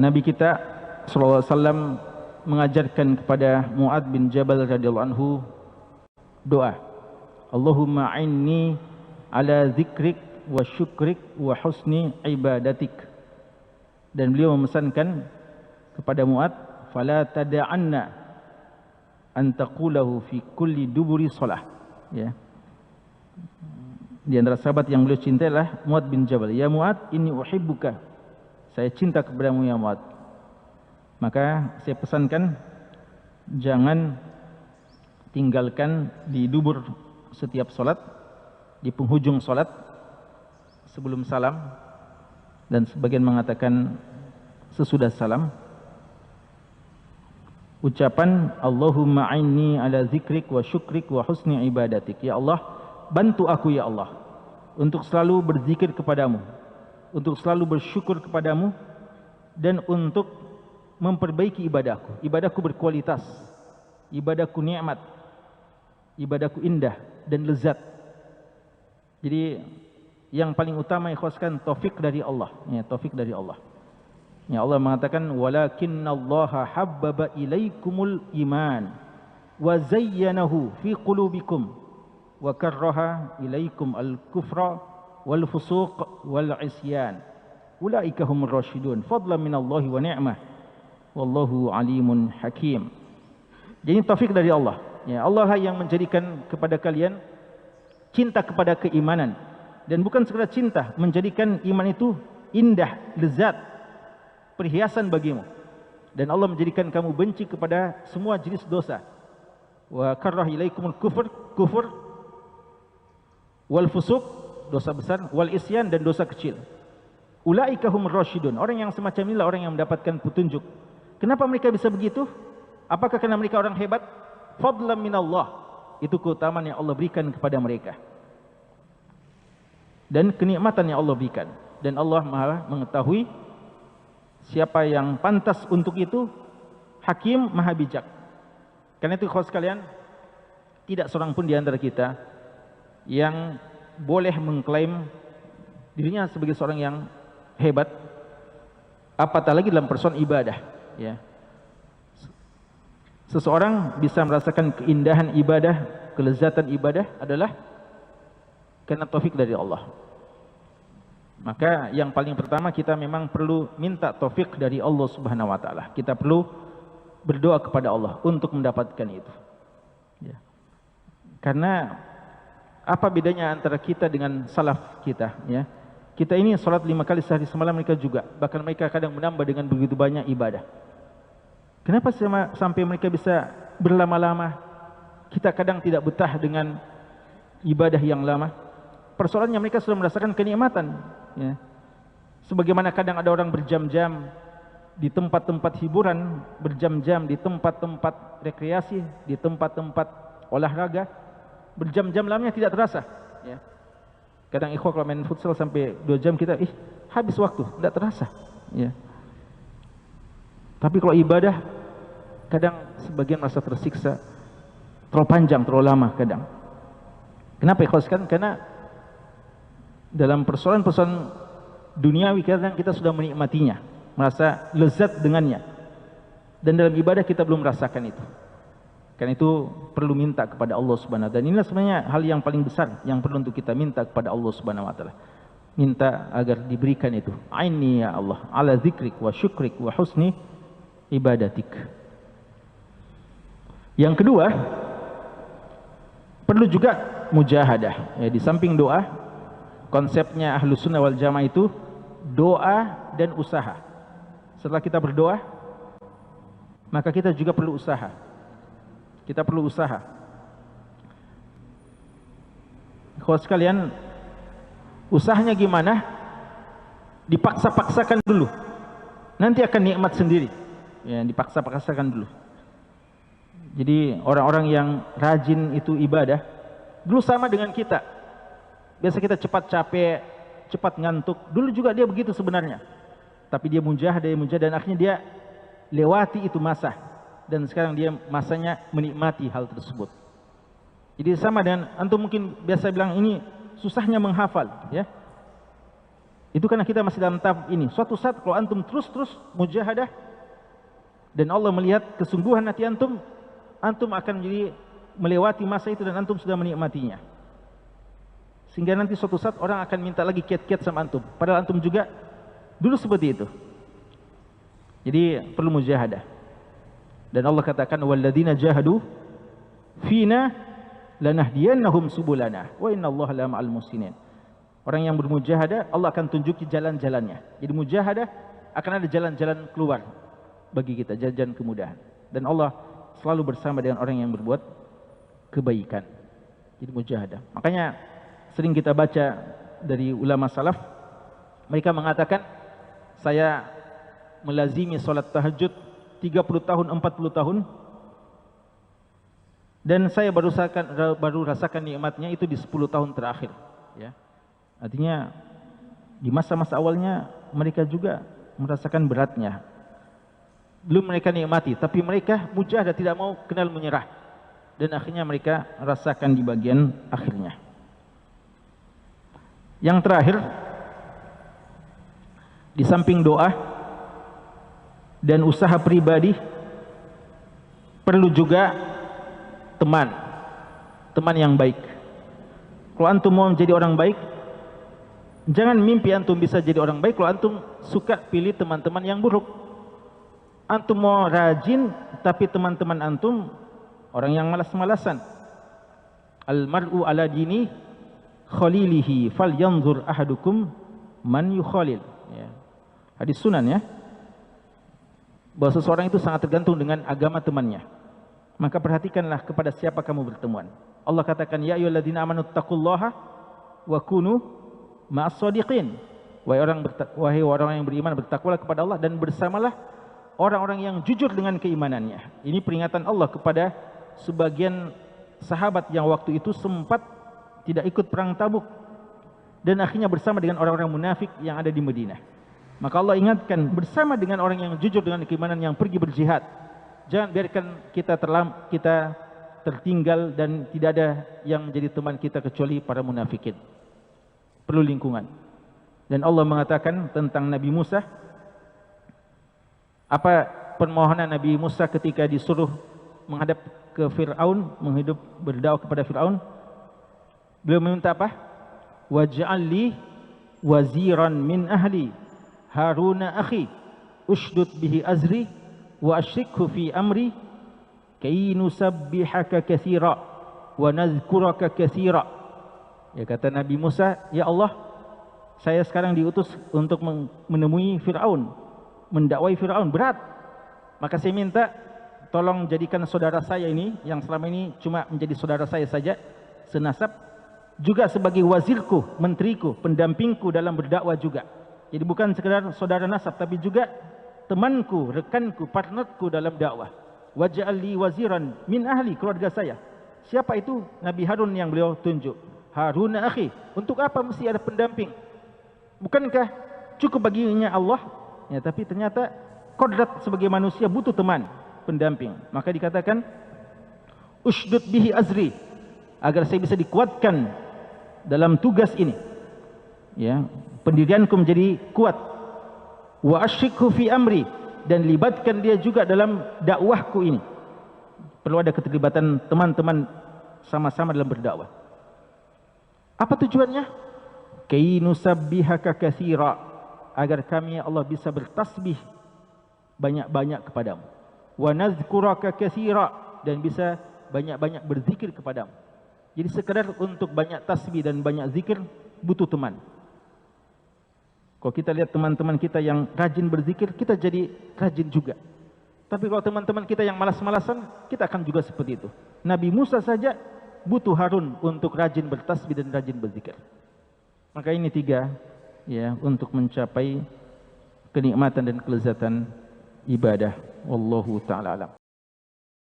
Nabi kita sallallahu alaihi wasallam mengajarkan kepada Mu'adz bin Jabal radhiyallahu anhu doa, Allahumma a'inni ala dzikrik wa syukrik wa husni ibadatik. Dan beliau memesankan kepada Mu'adz, fala tada'anna an taqulahu fi kulli duburi shalah. Ya. Di antara sahabat yang beliau cintai adalah Mu'adz bin Jabal. Ya Mu'adz, inni uhibbuka. Saya cinta kepadamu ya Mu'adz. Maka saya pesankan jangan tinggalkan di dubur setiap salat, di penghujung salat sebelum salam, dan sebagian mengatakan sesudah salam, ucapan Allahumma a'inni ala dzikrik wa syukrik wa husni ibadatik. Ya Allah, bantu aku ya Allah untuk selalu berzikir kepadamu, untuk selalu bersyukur kepadamu, dan untuk memperbaiki ibadahku. Ibadahku berkualitas, ibadahku nikmat, ibadahku indah dan lezat. Jadi yang paling utama ikhlaskan taufik dari Allah, ya, taufik dari Allah. Ya, Allah mengatakan walakinallaha habbaba ilaikumul iman wa zayyanahu fi qulubikum wa karraha ilaikum al-kufra wal fusuq wal isyan ulaika humur rasyidun fadlan minallahi wa ni'mah wallahu alimun hakim. Jadi taufik dari Allah. Ya, Allah yang menjadikan kepada kalian cinta kepada keimanan, dan bukan sekedar cinta, menjadikan iman itu indah, lezat, perhiasan bagimu. Dan Allah menjadikan kamu benci kepada semua jenis dosa. Wa karrah ilaikumul kufur wal fusuq, dosa besar, wal isyan, dan dosa kecil. Ulaika humur rasyidun. Orang yang semacam inilah orang yang mendapatkan petunjuk. Kenapa mereka bisa begitu? Apakah karena mereka orang hebat? Fadlan minallah. Itu keutamaan yang Allah berikan kepada mereka, dan kenikmatan yang Allah berikan. Dan Allah Maha mengetahui siapa yang pantas untuk itu. Hakim, Maha bijak. Karena itu kawan sekalian, tidak seorang pun di antara kita yang boleh mengklaim dirinya sebagai seorang yang hebat, apatah lagi dalam persoalan ibadah. Ya. Seseorang bisa merasakan keindahan ibadah, kelezatan ibadah adalah karena taufik dari Allah. Maka yang paling pertama kita memang perlu minta taufik dari Allah Subhanahu wa taala. Kita perlu berdoa kepada Allah untuk mendapatkan itu. Ya. Karena apa bedanya antara kita dengan salaf kita, ya? Kita ini salat 5 kali sehari semalam, mereka juga. Bahkan mereka kadang menambah dengan begitu banyak ibadah. Kenapa sampai mereka bisa berlama-lama? Kita kadang tidak betah dengan ibadah yang lama. Persoalannya mereka sudah merasakan kenikmatan. Ya. Sebagaimana kadang ada orang berjam-jam di tempat-tempat hiburan, berjam-jam di tempat-tempat rekreasi, di tempat-tempat olahraga, berjam-jam lamanya tidak terasa. Ya. Kadang ikhwah kalau main futsal sampai 2 jam kita, habis waktu, tidak terasa. Ya. Tapi kalau ibadah, kadang sebagian merasa tersiksa, terlalu panjang, terlalu lama kadang. Kenapa ikhlaskan? Karena dalam persoalan-persoalan duniawi kadang kita sudah menikmatinya, merasa lezat dengannya. Dan dalam ibadah kita belum merasakan itu. Karena itu perlu minta kepada Allah Subhanahu wa taala. Dan inilah sebenarnya hal yang paling besar yang perlu untuk kita minta kepada Allah Subhanahu wa taala. Minta agar diberikan itu. Aini ya Allah ala dzikrik wa syukrik wa husni ibadatik. Yang kedua, perlu juga mujahadah. Ya, di samping doa, konsepnya Ahlus Sunnah wal Jamaah itu doa dan usaha. Setelah kita berdoa, maka kita juga perlu usaha. Kita perlu usaha. Kalau sekalian, usahanya gimana? Dipaksa-paksakan dulu, nanti akan nikmat sendiri. Ya, dipaksa-paksakan dulu. Jadi orang-orang yang rajin itu ibadah, dulu sama dengan kita. Biasa kita cepat capek, cepat ngantuk. Dulu juga dia begitu sebenarnya. Tapi dia mujahadah, dan akhirnya dia lewati itu masa. Dan sekarang dia masanya menikmati hal tersebut. Jadi sama dengan antum mungkin biasa bilang ini susahnya menghafal, ya. Itu karena kita masih dalam tahap ini. Suatu saat kalau antum terus mujahadah dan Allah melihat kesungguhan hati antum, antum akan jadi melewati masa itu dan antum sudah menikmatinya. Sehingga nanti suatu saat orang akan minta lagi kiat-kiat sama antum. Padahal antum juga dulu seperti itu. Jadi perlu mujahadah. Dan Allah katakan walladzina jahadu fina lanahdiyannahum subulana wa innallaha lama'al muhsinin. Orang yang bermujahadah, Allah akan tunjuki jalan-jalannya. Jadi mujahadah akan ada jalan-jalan keluar bagi kita, jalan-jalan kemudahan. Dan Allah selalu bersama dengan orang yang berbuat kebaikan. Jadi mujahadah. Makanya sering kita baca dari ulama salaf, mereka mengatakan, saya melazimi salat tahajud 30 tahun, 40 tahun, dan saya baru rasakan nikmatnya itu di 10 tahun terakhir. Ya. Artinya di masa-masa awalnya mereka juga merasakan beratnya. Belum mereka nikmati, tapi mereka mujahadah, tidak mau kenal menyerah. Dan akhirnya mereka rasakan di bagian akhirnya. Yang terakhir, di samping doa dan usaha pribadi, perlu juga teman yang baik. Kalau antum mau menjadi orang baik, jangan mimpi antum bisa jadi orang baik kalau antum suka pilih teman-teman yang buruk. Antum mau rajin, tapi teman-teman antum orang yang malas-malasan. Al-mar'u ala dini khalilihi falyanzur ahadukum man yukhalil. Ya. Hadis sunan ya. Bahwa seseorang itu sangat tergantung dengan agama temannya. Maka perhatikanlah kepada siapa kamu berteman. Allah katakan ya ayyuhalladzina amanu taqullaha wa kunu ma'as shadiqin. Wahai orang yang beriman, bertakwalah kepada Allah dan bersamalah orang-orang yang jujur dengan keimanannya. Ini peringatan Allah kepada sebagian sahabat yang waktu itu sempat tidak ikut perang Tabuk dan akhirnya bersama dengan orang-orang munafik yang ada di Madinah. Maka Allah ingatkan, bersama dengan orang yang jujur dengan keimanan yang pergi berjihad. Jangan biarkan kita tertinggal dan tidak ada yang menjadi teman kita kecuali para munafikin. Perlu lingkungan. Dan Allah mengatakan tentang Nabi Musa, apa permohonan Nabi Musa ketika disuruh menghadap ke Fir'aun, berdakwah kepada Fir'aun? Beliau meminta apa? Waj'al li waziran min ahli Haruna akhi ushdud bihi azri wa asyrikhu fi amri kay nusabbihaka katsira wa nadhkuraka katsira. Ya, kata Nabi Musa, ya Allah, saya sekarang diutus untuk menemui Fir'aun, mendakwai Fir'aun, berat. Maka saya minta tolong jadikan saudara saya ini yang selama ini cuma menjadi saudara saya saja, senasab, juga sebagai wazirku, menteriku, pendampingku dalam berdakwah juga. Jadi bukan sekedar saudara nasab, tapi juga temanku, rekanku, partnerku dalam dakwah. Waj'al li waziran min ahli, keluarga saya. Siapa itu? Nabi Harun yang beliau tunjuk. Haruna akhi. Untuk apa mesti ada pendamping? Bukankah cukup baginya Allah? Ya, tapi ternyata kodrat sebagai manusia butuh teman, pendamping. Maka dikatakan ushdud bihi azri, agar saya bisa dikuatkan dalam tugas ini. Ya, pendirianku menjadi kuat. Wa asyikhu fi amri, dan libatkan dia juga dalam dakwahku ini. Perlu ada keterlibatan teman-teman sama-sama dalam berdakwah. Apa tujuannya? Kay nusabbihaka katsira, agar kami ya Allah bisa bertasbih banyak-banyak kepadamu. Wa nadhkuraka katsira, dan bisa banyak-banyak berzikir kepadamu. Jadi sekedar untuk banyak tasbih dan banyak zikir butuh teman. Kalau kita lihat teman-teman kita yang rajin berzikir, kita jadi rajin juga. Tapi kalau teman-teman kita yang malas-malasan, kita akan juga seperti itu. Nabi Musa saja butuh Harun untuk rajin bertasbih dan rajin berzikir. Maka ini 3 ya untuk mencapai kenikmatan dan kelezatan ibadah. Wallahu ta'ala alam.